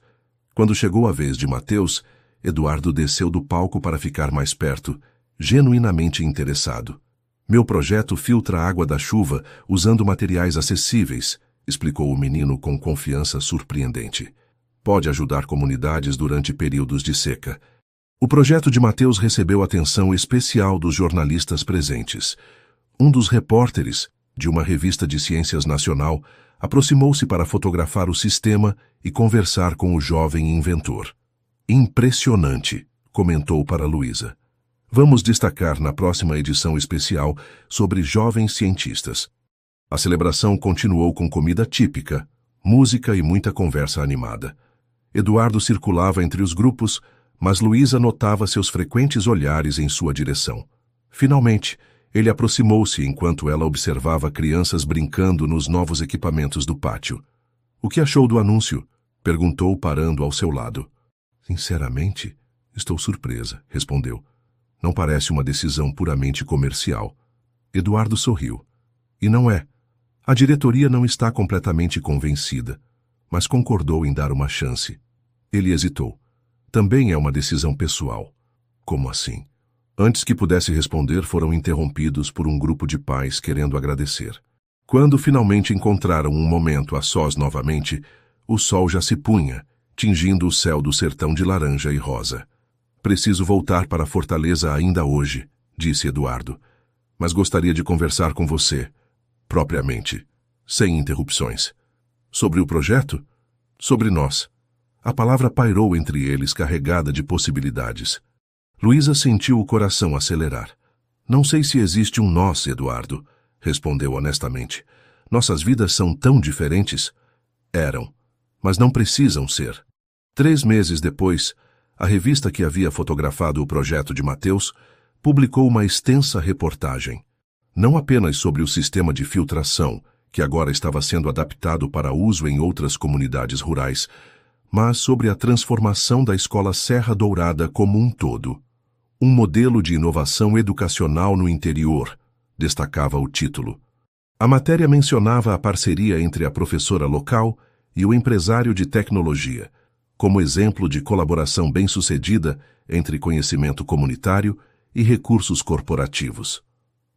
Quando chegou a vez de Mateus, Eduardo desceu do palco para ficar mais perto, genuinamente interessado. Meu projeto filtra a água da chuva usando materiais acessíveis, explicou o menino com confiança surpreendente. Pode ajudar comunidades durante períodos de seca. O projeto de Mateus recebeu atenção especial dos jornalistas presentes. Um dos repórteres, de uma revista de ciências nacional, aproximou-se para fotografar o sistema e conversar com o jovem inventor. Impressionante, comentou para Luísa. Vamos destacar na próxima edição especial sobre jovens cientistas. A celebração continuou com comida típica, música e muita conversa animada. Eduardo circulava entre os grupos, mas Luísa notava seus frequentes olhares em sua direção. Finalmente, ele aproximou-se enquanto ela observava crianças brincando nos novos equipamentos do pátio. O que achou do anúncio? Perguntou parando ao seu lado. Sinceramente, estou surpresa, respondeu. Não parece uma decisão puramente comercial. Eduardo sorriu. E não é. A diretoria não está completamente convencida, mas concordou em dar uma chance. Ele hesitou. Também é uma decisão pessoal. Como assim? Antes que pudesse responder, foram interrompidos por um grupo de pais querendo agradecer. Quando finalmente encontraram um momento a sós novamente, o sol já se punha, tingindo o céu do sertão de laranja e rosa. Preciso voltar para a Fortaleza ainda hoje, disse Eduardo. Mas gostaria de conversar com você, propriamente, sem interrupções. Sobre o projeto? Sobre nós. A palavra pairou entre eles, carregada de possibilidades. Luísa sentiu o coração acelerar. Não sei se existe um nós, Eduardo, respondeu honestamente. Nossas vidas são tão diferentes. Eram, mas não precisam ser. 3 meses depois, a revista que havia fotografado o projeto de Mateus publicou uma extensa reportagem. Não apenas sobre o sistema de filtração, que agora estava sendo adaptado para uso em outras comunidades rurais, mas sobre a transformação da escola Serra Dourada como um todo. Um modelo de inovação educacional no interior, destacava o título. A matéria mencionava a parceria entre a professora local e o empresário de tecnologia, como exemplo de colaboração bem-sucedida entre conhecimento comunitário e recursos corporativos.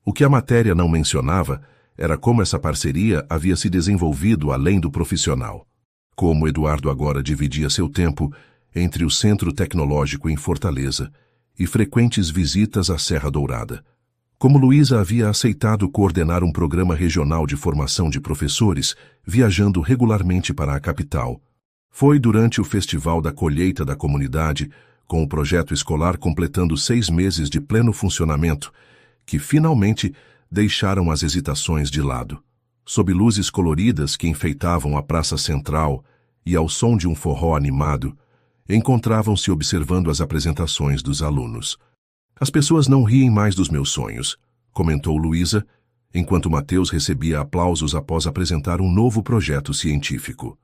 O que a matéria não mencionava era como essa parceria havia se desenvolvido além do profissional. Como Eduardo agora dividia seu tempo entre o Centro Tecnológico em Fortaleza e frequentes visitas à Serra Dourada. Como Luísa havia aceitado coordenar um programa regional de formação de professores, viajando regularmente para a capital. Foi durante o Festival da Colheita da Comunidade, com o projeto escolar completando 6 meses de pleno funcionamento, que finalmente deixaram as hesitações de lado. Sob luzes coloridas que enfeitavam a praça central e ao som de um forró animado, encontravam-se observando as apresentações dos alunos. As pessoas não riem mais dos meus sonhos, comentou Luísa, enquanto Mateus recebia aplausos após apresentar um novo projeto científico.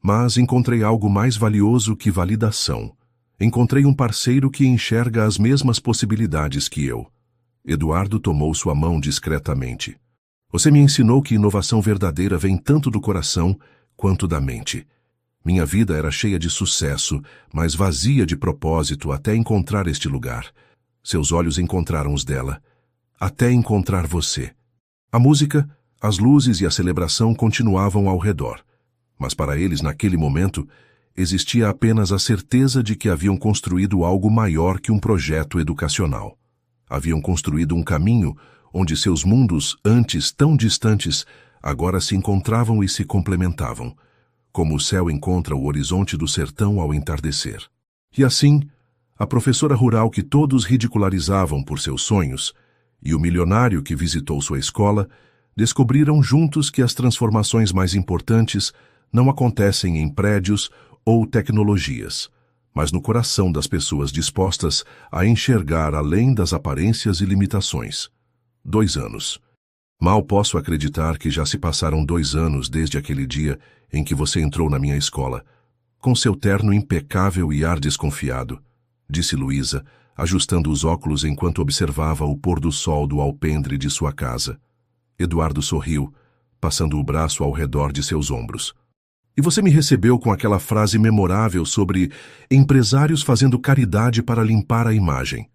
Mas encontrei algo mais valioso que validação. Encontrei um parceiro que enxerga as mesmas possibilidades que eu. Eduardo tomou sua mão discretamente. Você me ensinou que inovação verdadeira vem tanto do coração quanto da mente. Minha vida era cheia de sucesso, mas vazia de propósito até encontrar este lugar. Seus olhos encontraram os dela. Até encontrar você. A música, as luzes e a celebração continuavam ao redor, mas para eles, naquele momento, existia apenas a certeza de que haviam construído algo maior que um projeto educacional. Haviam construído um caminho onde seus mundos, antes tão distantes, agora se encontravam e se complementavam, como o céu encontra o horizonte do sertão ao entardecer. E assim, a professora rural que todos ridicularizavam por seus sonhos e o milionário que visitou sua escola descobriram juntos que as transformações mais importantes não acontecem em prédios ou tecnologias, mas no coração das pessoas dispostas a enxergar além das aparências e limitações. 2 anos. Mal posso acreditar que já se passaram 2 anos desde aquele dia em que você entrou na minha escola, com seu terno impecável e ar desconfiado, disse Luísa, ajustando os óculos enquanto observava o pôr do sol do alpendre de sua casa. Eduardo sorriu, passando o braço ao redor de seus ombros. E você me recebeu com aquela frase memorável sobre empresários fazendo caridade para limpar a imagem.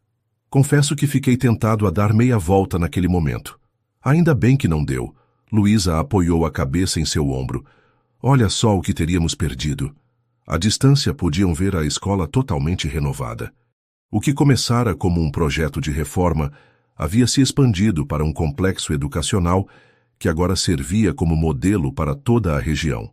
Confesso que fiquei tentado a dar meia volta naquele momento. Ainda bem que não deu. Luísa apoiou a cabeça em seu ombro. Olha só o que teríamos perdido. À distância podiam ver a escola totalmente renovada. O que começara como um projeto de reforma havia se expandido para um complexo educacional que agora servia como modelo para toda a região.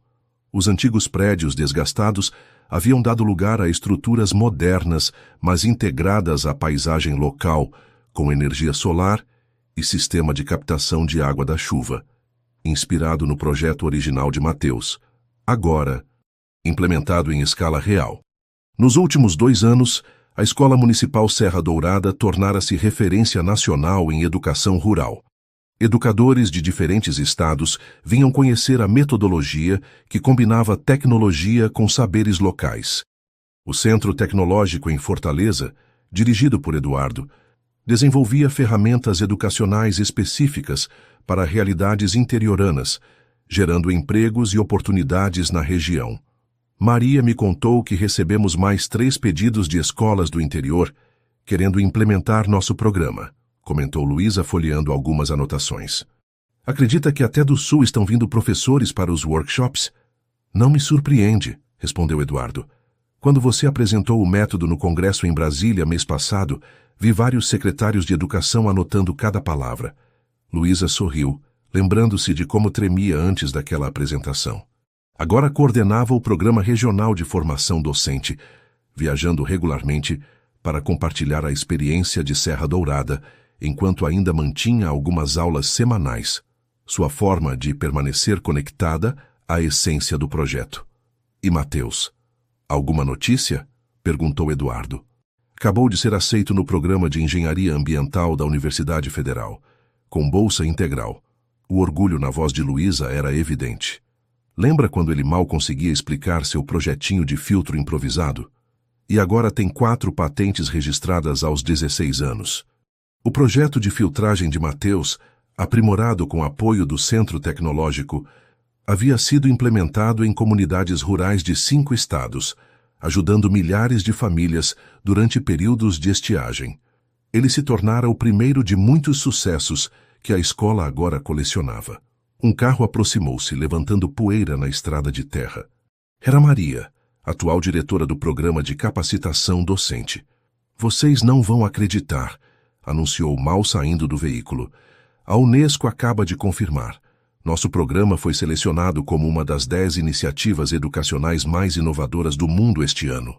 Os antigos prédios desgastados haviam dado lugar a estruturas modernas, mas integradas à paisagem local, com energia solar e sistema de captação de água da chuva, inspirado no projeto original de Mateus, agora implementado em escala real. Nos últimos 2 anos, a Escola Municipal Serra Dourada tornara-se referência nacional em educação rural. Educadores de diferentes estados vinham conhecer a metodologia que combinava tecnologia com saberes locais. O Centro Tecnológico em Fortaleza, dirigido por Eduardo, desenvolvia ferramentas educacionais específicas para realidades interioranas, gerando empregos e oportunidades na região. Maria me contou que recebemos mais 3 pedidos de escolas do interior querendo implementar nosso programa, comentou Luísa folheando algumas anotações. Acredita que até do Sul estão vindo professores para os workshops? Não me surpreende, respondeu Eduardo. Quando você apresentou o método no congresso em Brasília mês passado, vi vários secretários de educação anotando cada palavra. Luísa sorriu, lembrando-se de como tremia antes daquela apresentação. Agora coordenava o Programa Regional de Formação Docente, viajando regularmente para compartilhar a experiência de Serra Dourada, enquanto ainda mantinha algumas aulas semanais, sua forma de permanecer conectada à essência do projeto. E Mateus? Alguma notícia? Perguntou Eduardo. Acabou de ser aceito no programa de Engenharia Ambiental da Universidade Federal, com bolsa integral. O orgulho na voz de Luísa era evidente. Lembra quando ele mal conseguia explicar seu projetinho de filtro improvisado? E agora tem 4 patentes registradas aos 16 anos. O projeto de filtragem de Mateus, aprimorado com apoio do Centro Tecnológico, havia sido implementado em comunidades rurais de 5 estados, ajudando milhares de famílias durante períodos de estiagem. Ele se tornara o primeiro de muitos sucessos que a escola agora colecionava. Um carro aproximou-se, levantando poeira na estrada de terra. Era Maria, atual diretora do programa de capacitação docente. Vocês não vão acreditar, anunciou mal saindo do veículo. A Unesco acaba de confirmar. Nosso programa foi selecionado como uma das 10 iniciativas educacionais mais inovadoras do mundo este ano.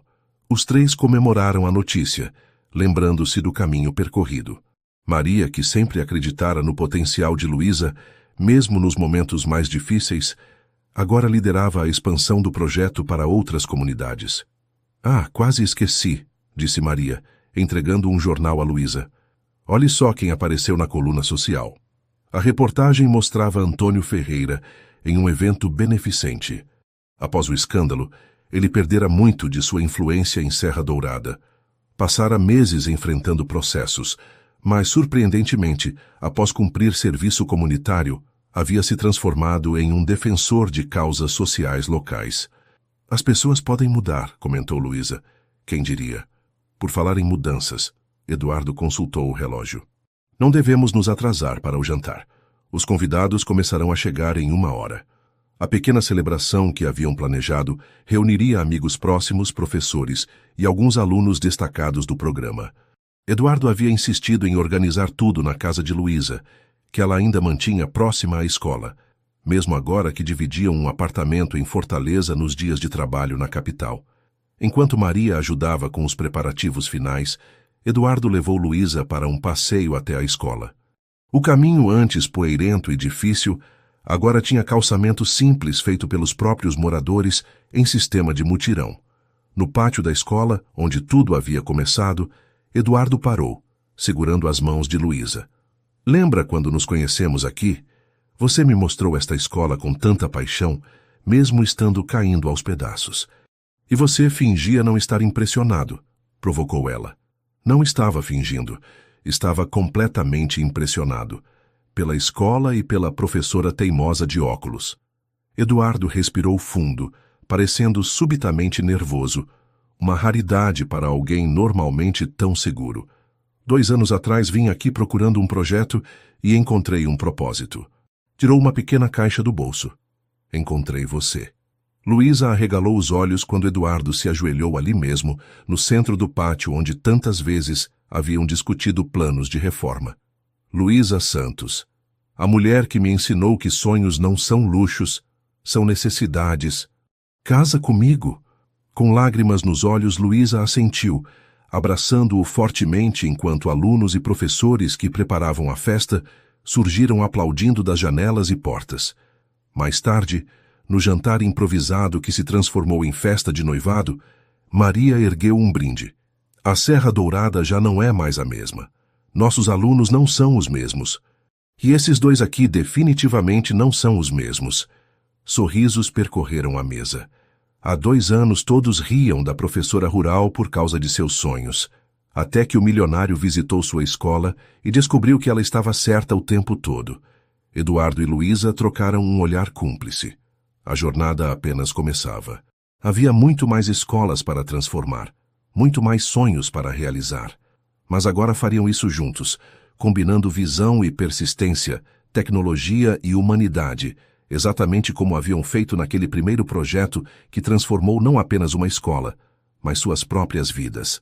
Os 3 comemoraram a notícia, lembrando-se do caminho percorrido. Maria, que sempre acreditara no potencial de Luísa, mesmo nos momentos mais difíceis, agora liderava a expansão do projeto para outras comunidades. Ah, quase esqueci, disse Maria, entregando um jornal a Luísa. Olhe só quem apareceu na coluna social. A reportagem mostrava Antônio Ferreira em um evento beneficente. Após o escândalo, ele perdera muito de sua influência em Serra Dourada. Passara meses enfrentando processos, mas, surpreendentemente, após cumprir serviço comunitário, havia se transformado em um defensor de causas sociais locais. As pessoas podem mudar, comentou Luísa. Quem diria? Por falar em mudanças, Eduardo consultou o relógio. Não devemos nos atrasar para o jantar. Os convidados começarão a chegar em 1 hora. A pequena celebração que haviam planejado reuniria amigos próximos, professores e alguns alunos destacados do programa. Eduardo havia insistido em organizar tudo na casa de Luísa, que ela ainda mantinha próxima à escola, mesmo agora que dividiam um apartamento em Fortaleza nos dias de trabalho na capital. Enquanto Maria ajudava com os preparativos finais, Eduardo levou Luísa para um passeio até a escola. O caminho, antes poeirento e difícil, agora tinha calçamento simples feito pelos próprios moradores em sistema de mutirão. No pátio da escola, onde tudo havia começado, Eduardo parou, segurando as mãos de Luísa. Lembra quando nos conhecemos aqui? Você me mostrou esta escola com tanta paixão, mesmo estando caindo aos pedaços. E você fingia não estar impressionado, provocou ela. Não estava fingindo, estava completamente impressionado. Pela escola e pela professora teimosa de óculos. Eduardo respirou fundo, parecendo subitamente nervoso, uma raridade para alguém normalmente tão seguro. 2 anos atrás vim aqui procurando um projeto e encontrei um propósito. Tirou uma pequena caixa do bolso. Encontrei você. Luísa arregalou os olhos quando Eduardo se ajoelhou ali mesmo, no centro do pátio onde tantas vezes haviam discutido planos de reforma. Luísa Santos, a mulher que me ensinou que sonhos não são luxos, são necessidades. Casa comigo. Com lágrimas nos olhos, Luísa assentiu, abraçando-o fortemente enquanto alunos e professores que preparavam a festa surgiram aplaudindo das janelas e portas. Mais tarde, no jantar improvisado que se transformou em festa de noivado, Maria ergueu um brinde. A Serra Dourada já não é mais a mesma. Nossos alunos não são os mesmos. E esses 2 aqui definitivamente não são os mesmos. Sorrisos percorreram a mesa. Há 2 anos todos riam da professora rural por causa de seus sonhos, até que o milionário visitou sua escola e descobriu que ela estava certa o tempo todo. Eduardo e Luísa trocaram um olhar cúmplice. A jornada apenas começava. Havia muito mais escolas para transformar, muito mais sonhos para realizar. Mas agora fariam isso juntos, combinando visão e persistência, tecnologia e humanidade, exatamente como haviam feito naquele primeiro projeto que transformou não apenas uma escola, mas suas próprias vidas.